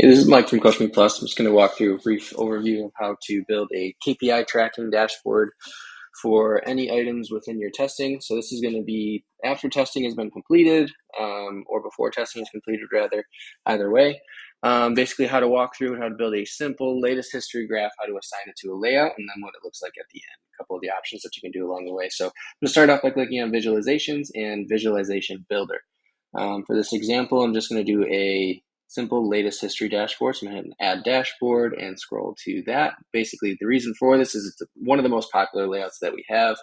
Hey, this is Mike from CoachMePlus. I'm just going to walk through a brief overview of how to build a KPI tracking dashboard for any items within your testing. So this is going to be after testing has been completed or before testing is completed, rather, either way. Basically how to walk through how to build a simple latest history graph, how to assign it to a layout, and then what it looks like at the end. A couple of the options that you can do along the way. So I'm going to start off by clicking on visualizations and visualization builder. For this example, I'm just going to do a simple latest history dashboard. So I'm going to add dashboard and scroll to that. Basically, the reason for this is it's one of the most popular layouts that we have.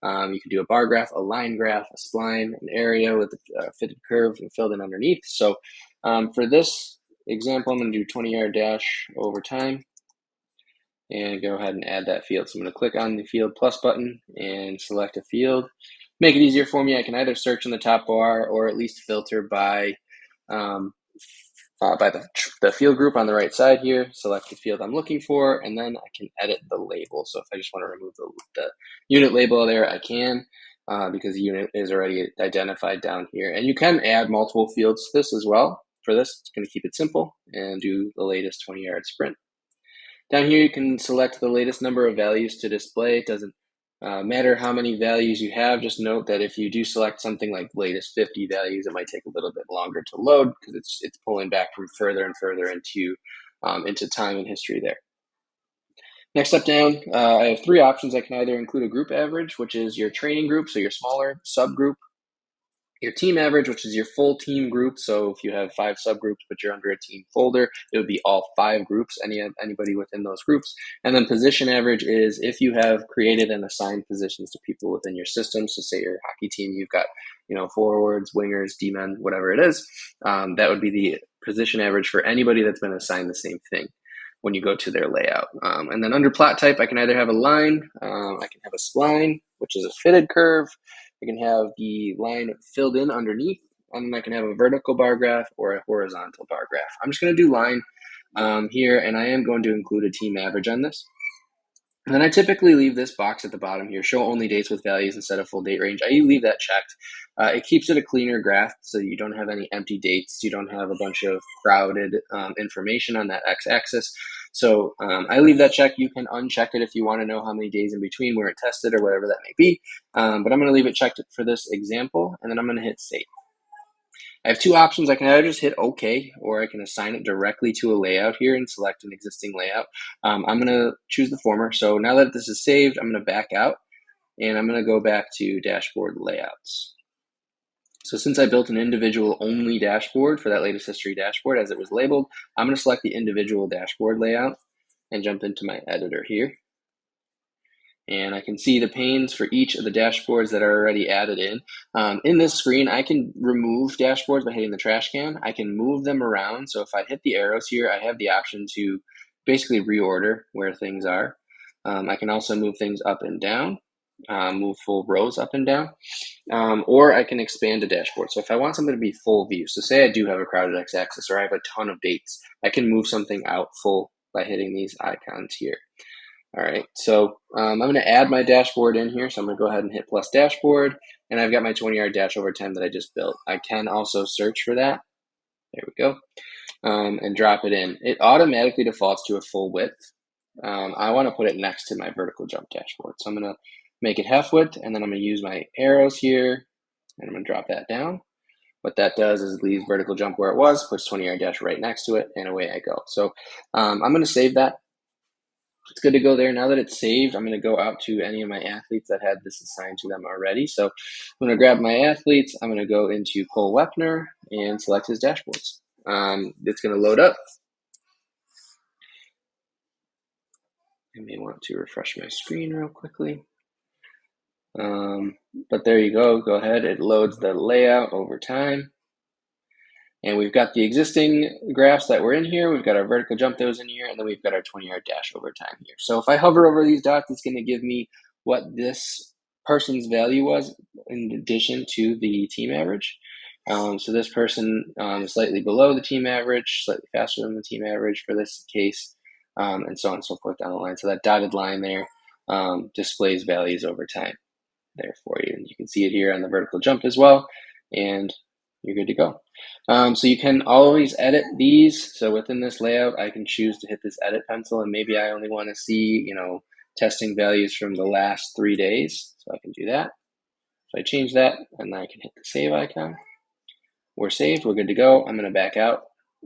You can do a bar graph, a line graph, a spline, an area with a fitted curve and filled in underneath. So for this example, I'm going to do 20-yard dash over time and go ahead and add that field. So I'm going to click on the field plus button and select a field. Make it easier for me. I can either search in the top bar or at least filter by the field group on the right side here, select the field I'm looking for, and then I can edit the label. So if I just want to remove the unit label there, I can, because the unit is already identified down here. And you can add multiple fields to this as well. For this, it's going to keep it simple and do the latest 20-yard sprint. Down here, you can select the latest number of values to display. It doesn't matter how many values you have. Just note that if you do select something like latest 50 values, it might take a little bit longer to load because it's pulling back from further and further into time and history there. Next up down, I have three options. I can either include a group average, which is your training group, so your smaller subgroup, your team average, which is your full team group. So if you have 5 subgroups, but you're under a team folder, it would be all 5 groups, anybody within those groups. And then position average is if you have created and assigned positions to people within your system. So say your hockey team, you've got, forwards, wingers, D-men, whatever it is. That would be the position average for anybody that's been assigned the same thing when you go to their layout. And then under plot type, I can either have a line, I can have a spline, which is a fitted curve. I can have the line filled in underneath, and then I can have a vertical bar graph or a horizontal bar graph. I'm just going to do line here, and I am going to include a team average on this. And then I typically leave this box at the bottom here, show only dates with values instead of full date range. I leave that checked. It keeps it a cleaner graph so you don't have any empty dates. You don't have a bunch of crowded information on that x-axis. So I leave that checked. You can uncheck it if you want to know how many days in between where it tested or whatever that may be. But I'm going to leave it checked for this example, and then I'm going to hit save. I have two options. I can either just hit OK, or I can assign it directly to a layout here and select an existing layout. I'm going to choose the former. So now that this is saved, I'm going to back out, and I'm going to go back to dashboard layouts. So since I built an individual only dashboard for that latest history dashboard as it was labeled, I'm going to select the individual dashboard layout and jump into my editor here. And I can see the panes for each of the dashboards that are already added in. In this screen, I can remove dashboards by hitting the trash can. I can move them around. So if I hit the arrows here, I have the option to basically reorder where things are. I can also move things up and down, move full rows up and down, or I can expand a dashboard. So if I want something to be full view, so say I do have a crowded x-axis or I have a ton of dates, I can move something out full by hitting these icons here. All right, so I'm going to add my dashboard in here. So I'm going to go ahead and hit plus dashboard, and I've got my 20-yard dash over time that I just built. I can also search for that. There we go. And drop it in. It automatically defaults to a full width. I want to put it next to my vertical jump dashboard. So I'm going to make it half width, and then I'm going to use my arrows here, and I'm going to drop that down. What that does is leaves vertical jump where it was, puts 20-yard dash right next to it, and away I go. So I'm going to save that. It's good to go there. Now that it's saved, I'm going to go out to any of my athletes that had this assigned to them already. So I'm going to grab my athletes. I'm going to go into Cole Wepner and select his dashboards. It's going to load up. I may want to refresh my screen real quickly. But there you go. Go ahead. It loads the layout over time. And we've got the existing graphs that were in here. We've got our vertical jump that was in here, and then we've got our 20-yard dash over time here. So if I hover over these dots, it's going to give me what this person's value was in addition to the team average. So this person is slightly below the team average, slightly faster than the team average for this case, and so on and so forth down the line. So that dotted line there displays values over time there for you. And you can see it here on the vertical jump as well. And you're good to go. So you can always edit these. So within this layout, I can choose to hit this edit pencil, and maybe I only want to see, testing values from the last 3 days. So I can do that. So I change that, and then I can hit the save icon. We're saved, we're good to go. I'm gonna back out,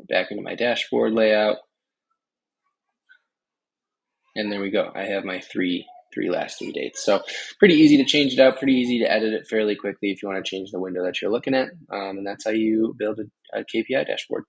back into my dashboard layout. And there we go. I have my last three dates. So pretty easy to change it out, pretty easy to edit it fairly quickly if you want to change the window that you're looking at. And that's how you build a KPI dashboard.